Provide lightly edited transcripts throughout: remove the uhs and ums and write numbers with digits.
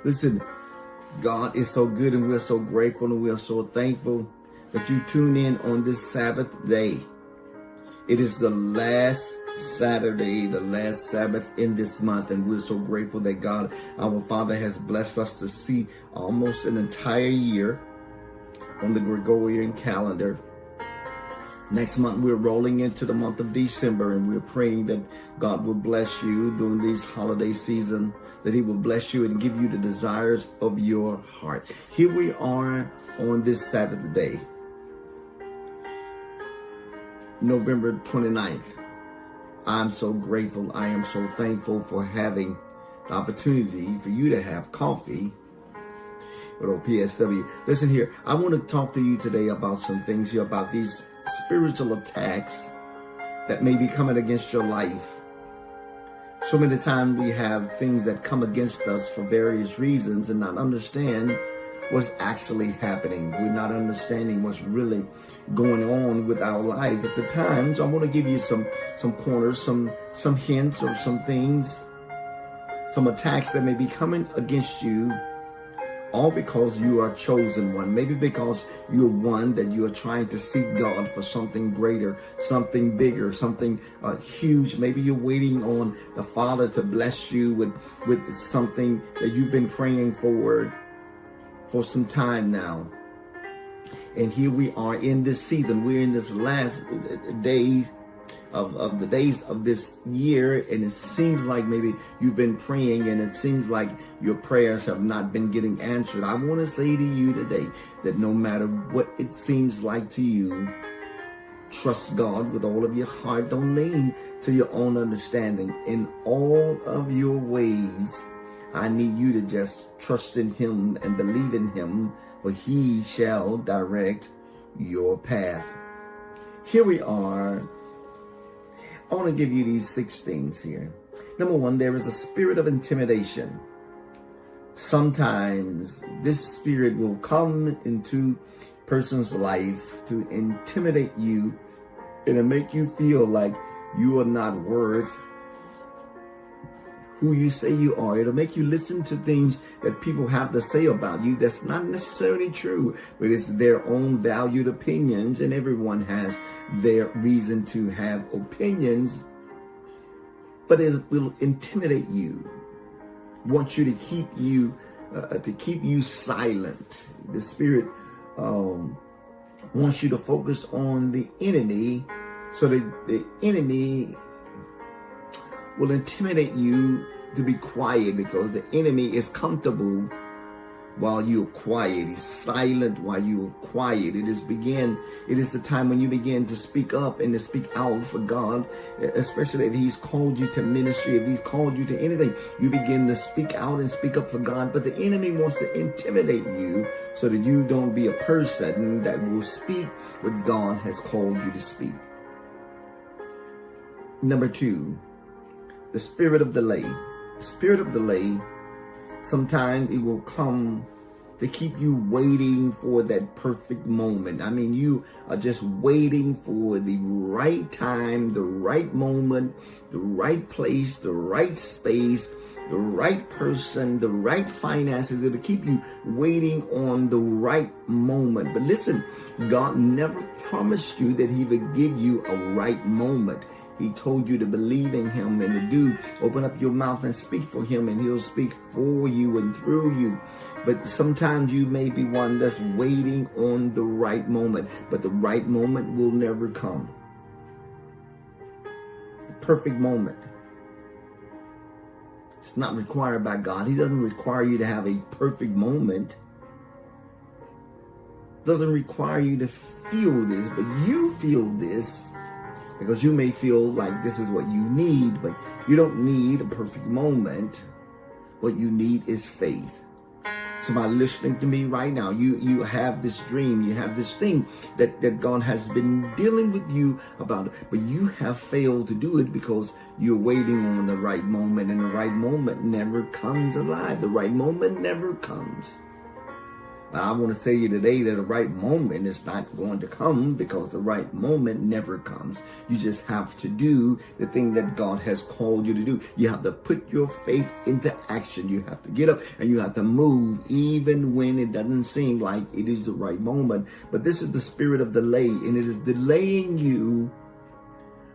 Listen, God is so good and we're so grateful and we're so thankful that you tune in on this Sabbath day. It is the last Saturday, the last Sabbath in this month, and we're so grateful that God, our Father, has blessed us to see almost an entire year on the Gregorian calendar. Next month, we're rolling into the month of December, and we're praying that God will bless you during this holiday season, that He will bless you and give you the desires of your heart. Here we are on this Sabbath day, November 29th. I'm so grateful. I am so thankful for having the opportunity for you to have coffee with old PSW. Listen here, I want to talk to you today about some things here, about these spiritual attacks that may be coming against your life. So many times we have things that come against us for various reasons and not understand what's actually happening. We're not understanding what's really going on with our lives at the time. So I want to give you some pointers, some hints or some things, some attacks that may be coming against you, all because you are chosen one. Maybe because you're one that you are trying to seek God for something greater, something bigger, something huge. Maybe you're waiting on the Father to bless you with something that you've been praying for some time now. And here we are in this season. We're in this last days of the days of this year, and it seems like maybe you've been praying and it seems like your prayers have not been getting answered. I want to say to you today that no matter what it seems like to you, trust God with all of your heart. Don't lean to your own understanding. In all of your ways, I need you to just trust in Him and believe in Him, for He shall direct your path. Here we are. I want to give you these 6 things here. Number 1, there is a spirit of intimidation. Sometimes this spirit will come into a person's life to intimidate you and to make you feel like you are not worth who you say you are. It'll make you listen to things that people have to say about you that's not necessarily true, but it's their own valued opinions, and everyone has their reason to have opinions, but it will intimidate you, wants you to keep you silent. The spirit wants you to focus on the enemy, so that the enemy will intimidate you to be quiet, because the enemy is comfortable while you're quiet. He's silent while you're quiet. It is the time when you begin to speak up and to speak out for God, especially if He's called you to ministry, if He's called you to anything. You begin to speak out and speak up for God, but the enemy wants to intimidate you so that you don't be a person that will speak what God has called you to speak. Number 2, the spirit of delay. The spirit of delay, sometimes it will come to keep you waiting for that perfect moment. I mean, you are just waiting for the right time, the right moment, the right place, the right space, the right person, the right finances. It'll keep you waiting on the right moment. But listen, God never promised you that He would give you a right moment. He told you to believe in Him and to open up your mouth and speak for Him, and He'll speak for you and through you. But sometimes you may be one that's waiting on the right moment, but the right moment will never come. The perfect moment. It's not required by God. He doesn't require you to have a perfect moment. Doesn't require you to feel this, but you feel this. Because you may feel like this is what you need, but you don't need a perfect moment. What you need is faith. Somebody listening to me right now, you have this dream, you have this thing that God has been dealing with you about, but you have failed to do it because you're waiting on the right moment, and the right moment never comes alive. The right moment never comes. I want to tell you today that the right moment is not going to come, because the right moment never comes. You just have to do the thing that God has called you to do. You have to put your faith into action. You have to get up and you have to move even when it doesn't seem like it is the right moment. But this is the spirit of delay, and it is delaying you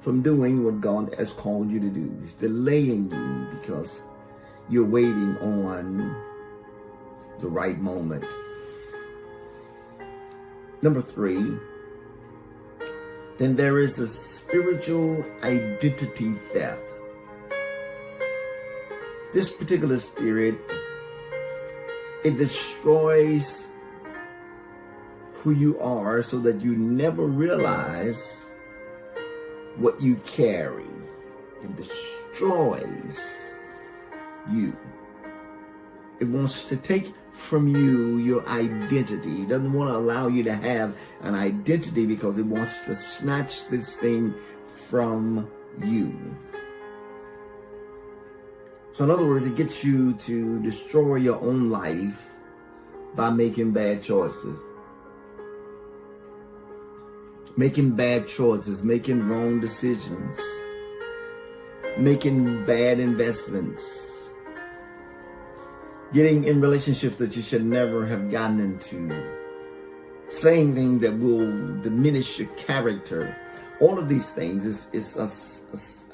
from doing what God has called you to do. It's delaying you because you're waiting on the right moment. Number 3, then there is the spiritual identity theft. This particular spirit, it destroys who you are so that you never realize what you carry. It destroys you. It wants to take from you your identity. It doesn't want to allow you to have an identity because it wants to snatch this thing from you. So in other words, it gets you to destroy your own life by making bad choices. Making bad choices, making wrong decisions, making bad investments, getting in relationships that you should never have gotten into, saying things that will diminish your character. All of these things is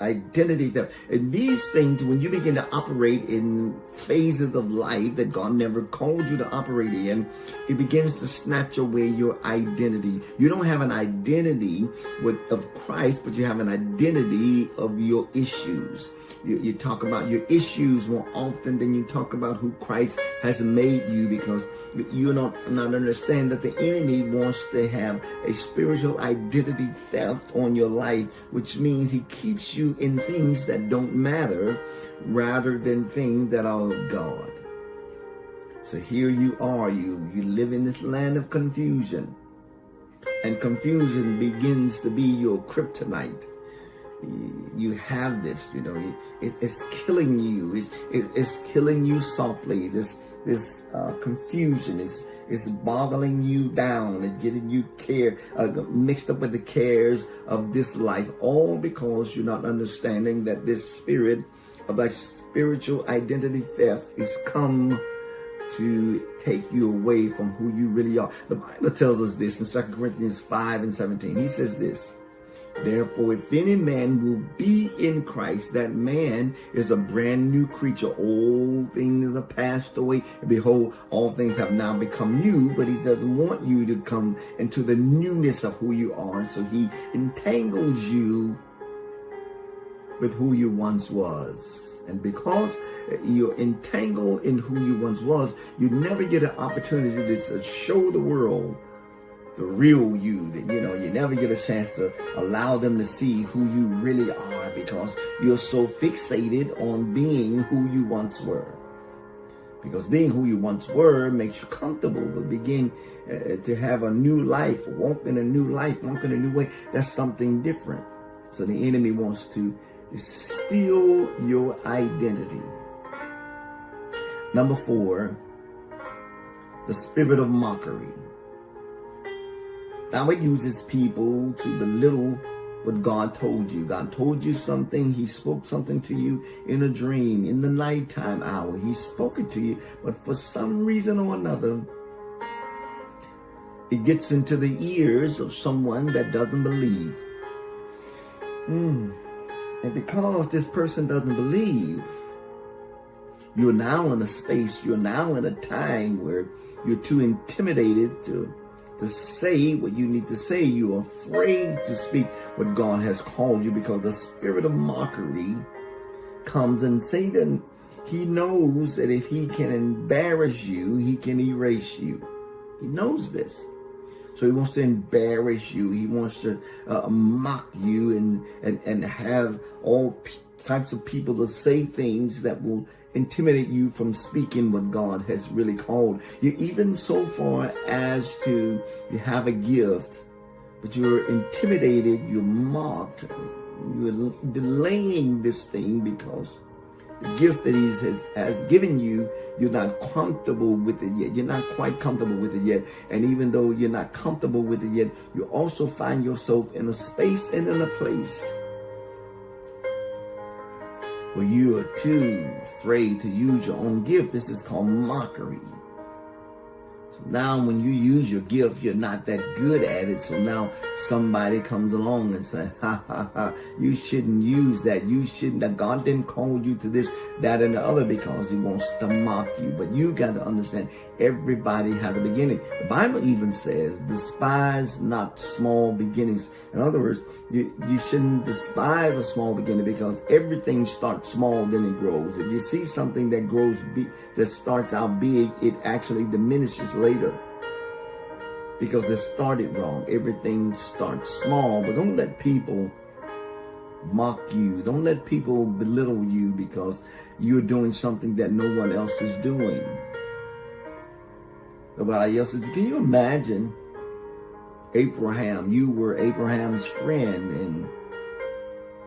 identity theft. And these things, when you begin to operate in phases of life that God never called you to operate in, it begins to snatch away your identity. You don't have an identity of Christ, but you have an identity of your issues. You talk about your issues more often than you talk about who Christ has made you, because you not understand that the enemy wants to have a spiritual identity theft on your life, which means he keeps you in things that don't matter rather than things that are of God. So here you are, you live in this land of confusion, and confusion begins to be your kryptonite. You have this, it's killing you. It's killing you softly. This confusion is boggling you down and getting you mixed up with the cares of this life, all because you're not understanding that this spirit of a spiritual identity theft is come to take you away from who you really are. The Bible tells us this in 2 Corinthians 5:17. He says this: therefore, if any man will be in Christ, that man is a brand new creature. All things are passed away, and behold, all things have now become new. But he doesn't want you to come into the newness of who you are. So he entangles you with who you once was. And because you're entangled in who you once was, you never get an opportunity to show the world the real you. That you never get a chance to allow them to see who you really are, because you're so fixated on being who you once were. Because being who you once were makes you comfortable, but begin to have a new life, walk in a new life, walk in a new way, that's something different. So the enemy wants to steal your identity. Number 4, the spirit of mockery. Now it uses people to belittle what God told you. God told you something. He spoke something to you in a dream, in the nighttime hour. He spoke it to you, but for some reason or another, it gets into the ears of someone that doesn't believe. And because this person doesn't believe, you're now in a space, you're now in a time where you're too intimidated to say what you need to say. You're afraid to speak what God has called you, because the spirit of mockery comes, and Satan, he knows that if he can embarrass you, he can erase you. He knows this. So he wants to embarrass you. He wants to mock you and have all types of people to say things that will intimidate you from speaking what God has really called you, even so far as to you have a gift, but you're intimidated, you're mocked, you're delaying this thing because The gift that He has given you, you're not comfortable with it yet. You're not quite comfortable with it yet. And even though you're not comfortable with it yet, you also find yourself in a space and in a place where you are too afraid to use your own gift. This is called mockery. So now when you use your gift, you're not that good at it. So now somebody comes along and says, ha, ha, ha, you shouldn't use that. You shouldn't. That God didn't call you to this, that, and the other because He wants to mock you. But you got to understand, everybody has a beginning. The Bible even says, despise not small beginnings. In other words, you shouldn't despise a small beginning because everything starts small, then it grows. If you see something that grows big, that starts out big, it actually diminishes later because it started wrong. Everything starts small, but don't let people mock you. Don't let people belittle you because you're doing something that no one else is doing. Nobody else is. Can you imagine? Abraham, you were Abraham's friend, and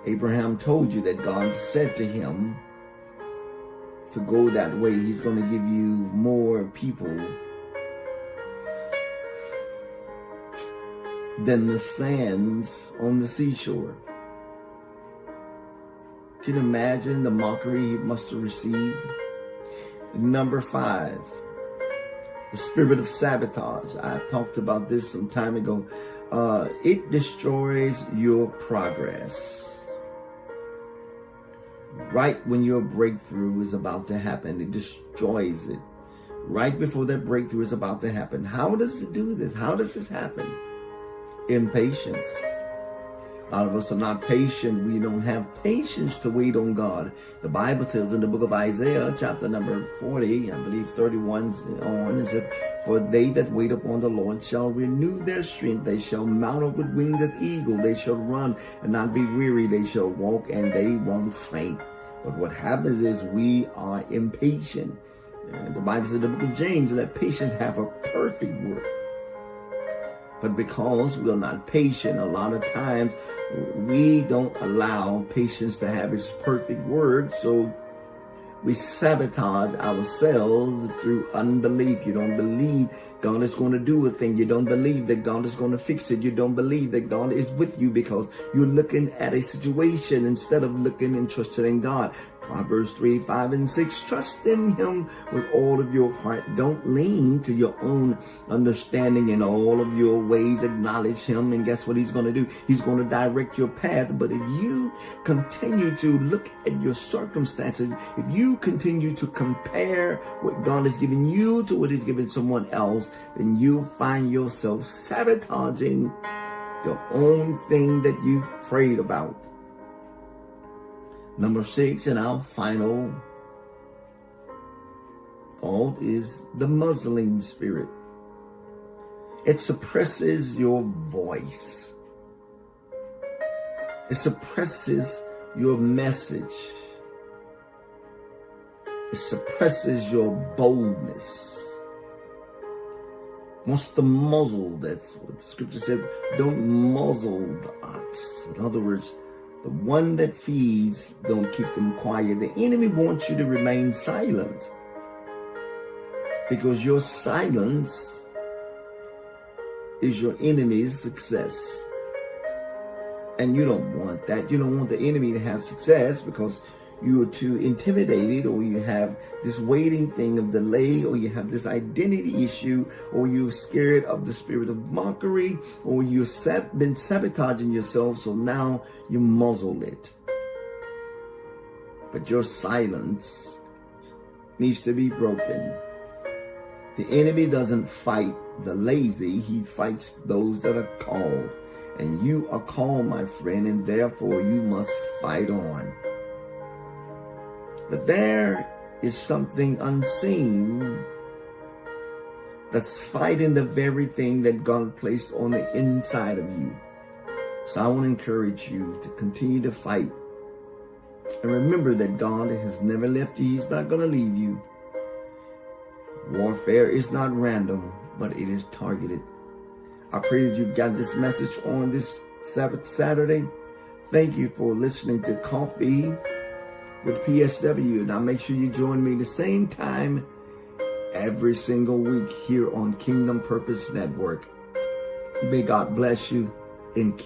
Abraham told you that God said to him, to go that way, He's going to give you more people than the sands on the seashore. Can you imagine the mockery he must have received? Number 5. The spirit of sabotage. I talked about this some time ago. It destroys your progress. Right when your breakthrough is about to happen, it destroys it. Right before that breakthrough is about to happen. How does it do this? How does this happen? Impatience. A lot of us are not patient. We don't have patience to wait on God. The Bible tells in the book of Isaiah, chapter number 40, I believe 31 on, it says, for they that wait upon the Lord shall renew their strength. They shall mount up with wings as eagle. They shall run and not be weary. They shall walk and they won't faint. But what happens is we are impatient. And the Bible says in the book of James, let patience have a perfect work. But because we're not patient, a lot of times we don't allow patience to have its perfect work. So we sabotage ourselves through unbelief. You don't believe God is going to do a thing. You don't believe that God is going to fix it. You don't believe that God is with you because you're looking at a situation instead of looking and trusting in God. Proverbs 3, 5, and 6. Trust in Him with all of your heart. Don't lean to your own understanding. In all of your ways, acknowledge Him. And guess what He's going to do? He's going to direct your path. But if you continue to look at your circumstances, if you continue to compare what God has given you to what He's given someone else, then you'll find yourself sabotaging your own thing that you've prayed about. Number 6, and our final fault is the muzzling spirit. It suppresses your voice. It suppresses your message. It suppresses your boldness. Wants to muzzle. That's what the scripture says. Don't muzzle the ox. In other words, the one that feeds, don't keep them quiet. The enemy wants you to remain silent because your silence is your enemy's success. And you don't want that. You don't want the enemy to have success because you are too intimidated, or you have this waiting thing of delay, or you have this identity issue, or you're scared of the spirit of mockery, or you've been sabotaging yourself, so now you muzzle it. But your silence needs to be broken. The enemy doesn't fight the lazy, he fights those that are called. And you are called, my friend, and therefore you must fight on. But there is something unseen that's fighting the very thing that God placed on the inside of you. So I want to encourage you to continue to fight. And remember that God has never left you. He's not going to leave you. Warfare is not random, but it is targeted. I pray that you've got this message on this Sabbath Saturday. Thank you for listening to Coffee with PSW. Now make sure you join me the same time every single week here on Kingdom Purpose Network. May God bless you and keep